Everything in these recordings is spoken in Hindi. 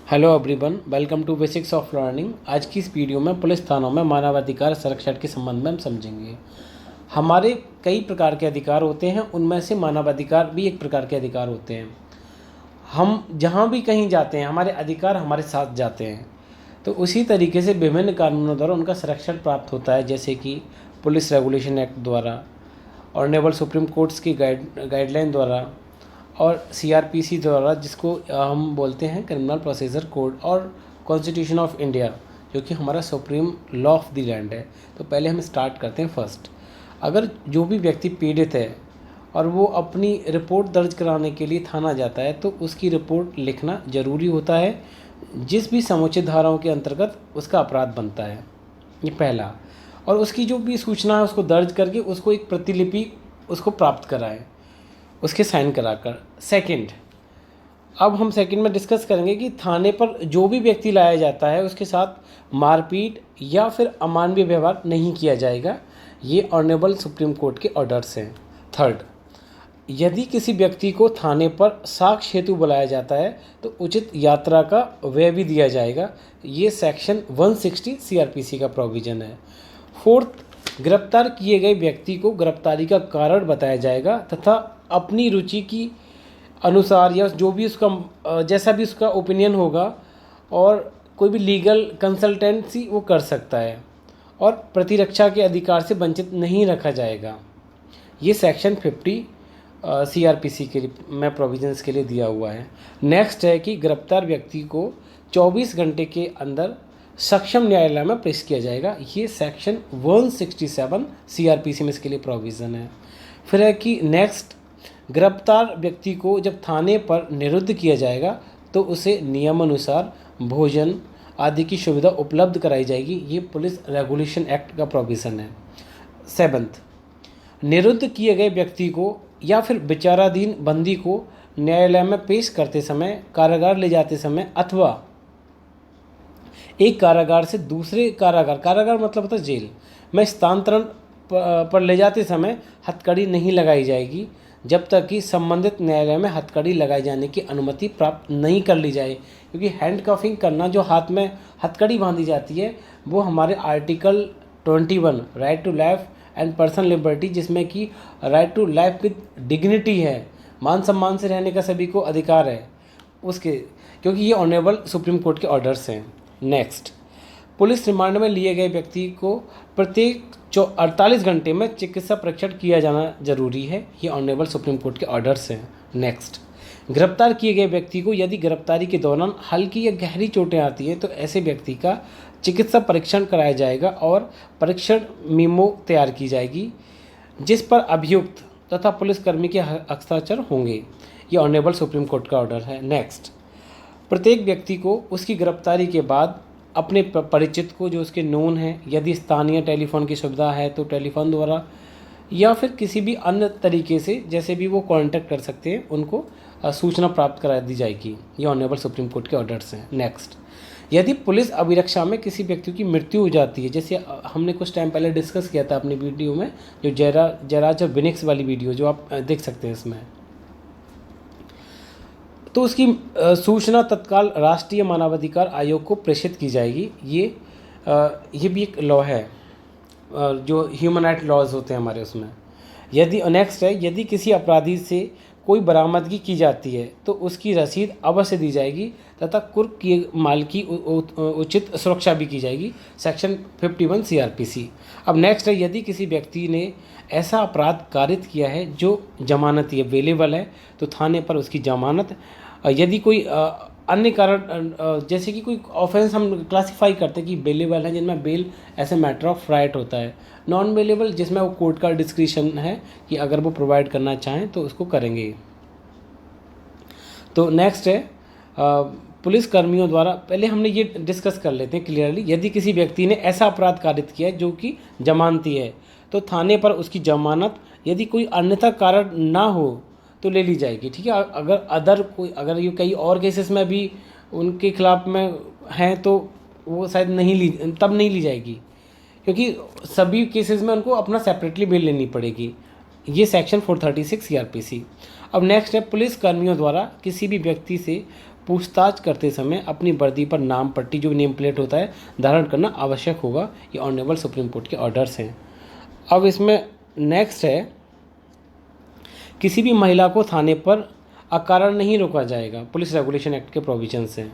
Hello everyone, welcome to basics of learning. आज की इस वीडियो में पुलिस थानों में मानवाधिकार संरक्षण के संबंध में हम समझेंगे। हमारे कई प्रकार के अधिकार होते हैं, उनमें से मानवाधिकार भी एक प्रकार के अधिकार होते हैं। हम जहाँ भी कहीं जाते हैं हमारे अधिकार हमारे साथ जाते हैं, तो उसी तरीके से विभिन्न कानूनों द्वारा उनका संरक्षण प्राप्त होता है, जैसे कि पुलिस रेगुलेशन एक्ट द्वारा, ऑनरेबल सुप्रीम कोर्ट्स की गाइडलाइन द्वारा, और सीआरपीसी द्वारा, जिसको हम बोलते हैं क्रिमिनल प्रोसीजर कोड, और कॉन्स्टिट्यूशन ऑफ इंडिया, जो कि हमारा supreme law of the land है। तो पहले हम स्टार्ट करते हैं फर्स्ट। अगर जो भी व्यक्ति पीड़ित है और वो अपनी रिपोर्ट दर्ज कराने के लिए थाना जाता है, तो उसकी रिपोर्ट लिखना ज़रूरी होता है, जिस भी समुचित धाराओं के अंतर्गत उसका अपराध बनता है। ये पहला। और उसकी जो भी सूचना है उसको दर्ज करके उसको एक प्रतिलिपि उसको प्राप्त कराएं, उसके साइन कराकर। सेकंड, अब हम सेकंड में डिस्कस करेंगे कि थाने पर जो भी व्यक्ति लाया जाता है उसके साथ मारपीट या फिर अमानवीय व्यवहार नहीं किया जाएगा। ये ऑनरेबल सुप्रीम कोर्ट के ऑर्डर्स हैं। थर्ड, यदि किसी व्यक्ति को थाने पर साक्ष्य हेतु बुलाया जाता है तो उचित यात्रा का व्यय भी दिया जाएगा। ये सेक्शन 160 सीआरपीसी का प्रोविज़न है। फोर्थ, गिरफ्तार किए गए व्यक्ति को गिरफ्तारी का कारण बताया जाएगा तथा अपनी रुचि की अनुसार या जो भी उसका जैसा भी उसका ओपिनियन होगा और कोई भी लीगल कंसल्टेंसी वो कर सकता है, और प्रतिरक्षा के अधिकार से वंचित नहीं रखा जाएगा। ये सेक्शन 50 सीआरपीसी के लिए में प्रोविजंस के लिए दिया हुआ है। नेक्स्ट है कि गिरफ्तार व्यक्ति को 24 घंटे के अंदर सक्षम न्यायालय में पेश किया जाएगा। ये सेक्शन 167 सीआरपीसी में इसके लिए प्रोविज़न है। फिर है कि नेक्स्ट, गिरफ्तार व्यक्ति को जब थाने पर निरुद्ध किया जाएगा तो उसे नियमानुसार भोजन आदि की सुविधा उपलब्ध कराई जाएगी। ये पुलिस रेगुलेशन एक्ट का प्रोविज़न है। सेवंथ, निरुद्ध किए गए व्यक्ति को या फिर विचाराधीन बंदी को न्यायालय में पेश करते समय, कारागार ले जाते समय अथवा एक कारागार से दूसरे कारागार मतलब होता है जेल में स्थानांतरण पर ले जाते समय हथकड़ी नहीं लगाई जाएगी जब तक कि संबंधित न्यायालय में हथकड़ी लगाए जाने की अनुमति प्राप्त नहीं कर ली जाए। क्योंकि हैंडकफिंग करना, जो हाथ में हथकड़ी बांधी जाती है, वो हमारे article 21 right to life and personal liberty, जिसमें कि right to life with dignity है, मान सम्मान से रहने का सभी को अधिकार है उसके, क्योंकि ये ऑनरेबल सुप्रीम कोर्ट के ऑर्डर्स हैं। नेक्स्ट, पुलिस रिमांड में लिए गए व्यक्ति को प्रत्येक 48 घंटे में चिकित्सा परीक्षण किया जाना जरूरी है। ये ऑनरेबल सुप्रीम कोर्ट के ऑर्डर्स हैं। नेक्स्ट, गिरफ्तार किए गए व्यक्ति को यदि गिरफ्तारी के दौरान हल्की या गहरी चोटें आती हैं तो ऐसे व्यक्ति का चिकित्सा परीक्षण कराया जाएगा और परीक्षण मीमो तैयार की जाएगी, जिस पर अभियुक्त तथा पुलिसकर्मी के हस्ताक्षर होंगे। ये ऑनरेबल सुप्रीम कोर्ट का ऑर्डर है। नेक्स्ट, प्रत्येक व्यक्ति को उसकी गिरफ्तारी के बाद अपने परिचित को, जो उसके नोन है, यदि स्थानीय टेलीफोन की सुविधा है तो टेलीफोन द्वारा या फिर किसी भी अन्य तरीके से जैसे भी वो कांटेक्ट कर सकते हैं, उनको सूचना प्राप्त करा दी जाएगी। ये ऑनरेबल सुप्रीम कोर्ट के ऑर्डर्स हैं। नेक्स्ट, यदि पुलिस अभिरक्षा में किसी व्यक्ति की मृत्यु हो जाती है, जैसे हमने कुछ टाइम पहले डिस्कस किया था अपनी वीडियो में, जो जयराज और विनिक्स वाली वीडियो जो आप देख सकते हैं इसमें, तो उसकी सूचना तत्काल राष्ट्रीय मानवाधिकार आयोग को प्रेषित की जाएगी। ये भी एक लॉ है, जो ह्यूमन राइट लॉज होते हैं हमारे उसमें। यदि नेक्स्ट है, यदि किसी अपराधी से कोई बरामदगी की जाती है तो उसकी रसीद अवश्य दी जाएगी तथा कुर्क के माल की उचित सुरक्षा भी की जाएगी। Section 51 CrPC. अब नेक्स्ट है, यदि किसी व्यक्ति ने ऐसा अपराध कारित किया है जो जमानती अवेलेबल है तो थाने पर उसकी जमानत, यदि कोई अन्य कारण जैसे कि कोई ऑफेंस हम क्लासिफाई करते हैं कि बेलेबल है, जिनमें बेल ऐसे मैटर ऑफ राइट होता है, नॉन बेलेबल जिसमें वो कोर्ट का डिस्क्रिशन है कि अगर वो प्रोवाइड करना चाहें तो उसको करेंगे। तो नेक्स्ट है, पुलिस कर्मियों द्वारा, पहले हमने ये डिस्कस कर लेते हैं क्लियरली, यदि किसी व्यक्ति ने ऐसा अपराध कारित किया है जो कि जमानती है तो थाने पर उसकी जमानत, यदि कोई अन्यथा कारण ना हो तो ले ली जाएगी। ठीक है। अगर ये कई और केसेस में भी उनके खिलाफ में हैं तो वो शायद नहीं ली जाएगी, क्योंकि सभी केसेस में उनको अपना सेपरेटली बेल लेनी पड़ेगी। ये सेक्शन 436 सीआरपीसी। अब नेक्स्ट है, पुलिस कर्मियों द्वारा किसी भी व्यक्ति से पूछताछ करते समय अपनी वर्दी पर नाम पट्टी, जो नेम प्लेट होता है, धारण करना आवश्यक होगा। ये ऑनरेबल सुप्रीम कोर्ट के ऑर्डर्स हैं। अब इसमें नेक्स्ट है, किसी भी महिला को थाने पर अकारण नहीं रोका जाएगा। पुलिस रेगुलेशन एक्ट के प्रोविजंस हैं,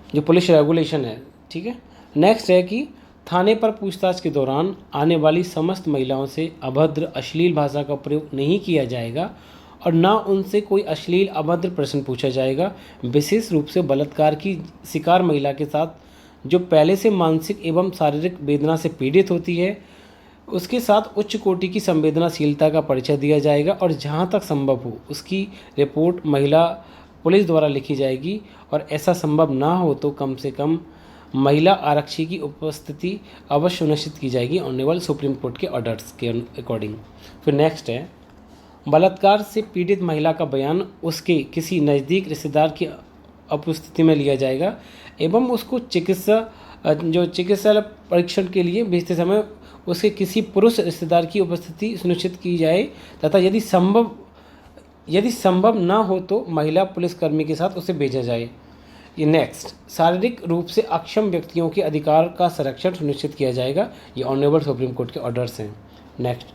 जो पुलिस रेगुलेशन है, ठीक है। नेक्स्ट है कि थाने पर पूछताछ के दौरान आने वाली समस्त महिलाओं से अभद्र अश्लील भाषा का प्रयोग नहीं किया जाएगा और ना उनसे कोई अश्लील अभद्र प्रश्न पूछा जाएगा। विशेष रूप से बलात्कार की शिकार महिला के साथ जो पहले से मानसिक एवं शारीरिक वेदना से पीड़ित होती है, उसके साथ उच्च कोटि की संवेदनशीलता का परिचय दिया जाएगा और जहाँ तक संभव हो उसकी रिपोर्ट महिला पुलिस द्वारा लिखी जाएगी और ऐसा संभव ना हो तो कम से कम महिला आरक्षी की उपस्थिति अवश्य सुनिश्चित की जाएगी ऑनरेबल सुप्रीम कोर्ट के ऑर्डर्स के अकॉर्डिंग। फिर नेक्स्ट है, बलात्कार से पीड़ित महिला का बयान उसके किसी नज़दीक रिश्तेदार की उपस्थिति में लिया जाएगा एवं उसको चिकित्सा परीक्षण के लिए भेजते समय उसके किसी पुरुष रिश्तेदार की उपस्थिति सुनिश्चित की जाए तथा यदि संभव ना हो तो महिला पुलिसकर्मी के साथ उसे भेजा जाए। ये नेक्स्ट, शारीरिक रूप से अक्षम व्यक्तियों के अधिकार का संरक्षण सुनिश्चित किया जाएगा। ये ऑनरेबल सुप्रीम कोर्ट के ऑर्डर्स हैं। नेक्स्ट,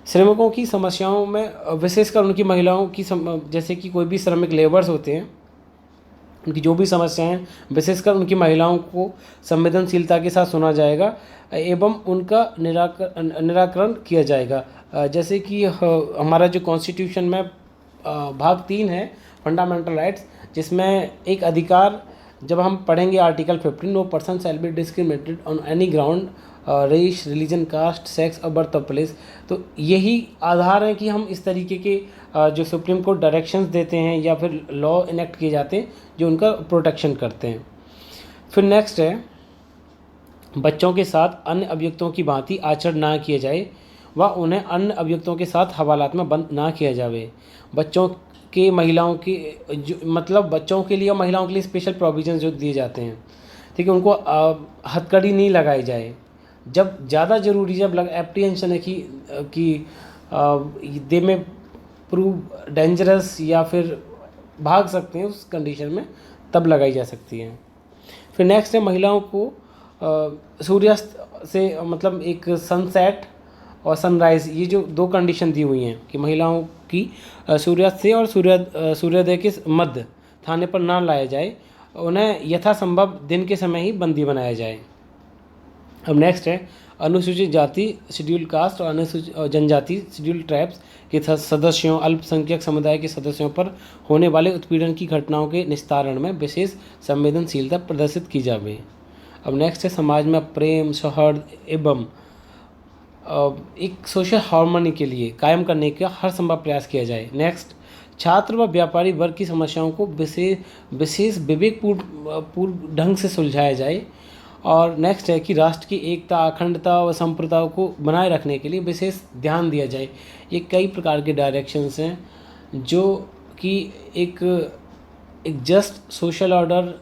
श्रमिकों की समस्याओं में विशेषकर उनकी महिलाओं की जैसे कि कोई भी श्रमिक लेबर्स होते हैं, उनकी जो भी समस्याएं हैं विशेषकर उनकी महिलाओं को संवेदनशीलता के साथ सुना जाएगा एवं उनका निराकरण किया जाएगा। जैसे कि हमारा जो कॉन्स्टिट्यूशन में भाग 3 है फंडामेंटल राइट्स, जिसमें एक अधिकार जब हम पढ़ेंगे article 15, no person shall be discriminated on any ground race, religion, caste, sex और बर्थ ऑफ प्लेस। तो यही आधार है कि हम इस तरीके के जो सुप्रीम कोर्ट डायरेक्शंस देते हैं या फिर लॉ इनेक्ट किए जाते हैं जो उनका प्रोटेक्शन करते हैं। फिर नेक्स्ट है, बच्चों के साथ अन्य अभियुक्तों की भांति आचरण ना किया जाए व उन्हें अन्य अभियुक्तों के साथ हवालात में बंद ना किया जाए। बच्चों के बच्चों के लिए और महिलाओं के लिए स्पेशल प्रोविजन जो दिए जाते हैं, ठीक है, उनको हथकड़ी नहीं लगाई जाए। जब ज़्यादा ज़रूरी, जब एप्रीहेंशन है कि दे में प्रूव डेंजरस या फिर भाग सकते हैं, उस कंडीशन में तब लगाई जा सकती है। फिर नेक्स्ट है, महिलाओं को सूर्यास्त से एक सनसेट और सनराइज़, ये जो 2 कंडीशन दी हुई हैं कि महिलाओं की सूर्यास्त से और सूर्योदय के मध्य थाने पर ना लाया जाए, उन्हें यथासंभव दिन के समय ही बंदी बनाया जाए। अब नेक्स्ट है, अनुसूचित जाति शेड्यूल कास्ट और अनुसूचित जनजाति शेड्यूल ट्राइब्स के सदस्यों, अल्पसंख्यक समुदाय के सदस्यों पर होने वाले उत्पीड़न की घटनाओं के निस्तारण में विशेष संवेदनशीलता प्रदर्शित की जाए। अब नेक्स्ट है, समाज में प्रेम, सौहार्द एवं एक सोशल हार्मनी के लिए कायम करने का हर संभव प्रयास किया जाए। नेक्स्ट, छात्र व व्यापारी वर्ग की समस्याओं को विशेष विवेकपूर्ण ढंग से सुलझाया जाए। और नेक्स्ट है कि राष्ट्र की एकता, अखंडता व संप्रभुता को बनाए रखने के लिए विशेष ध्यान दिया जाए। ये कई प्रकार के डायरेक्शंस हैं जो कि एक जस्ट सोशल ऑर्डर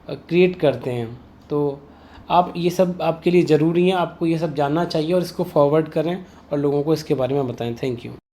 क्रिएट करते हैं। तो आप ये सब आपके लिए ज़रूरी हैं, आपको ये सब जानना चाहिए और इसको फॉरवर्ड करें और लोगों को इसके बारे में बताएं। Thank you.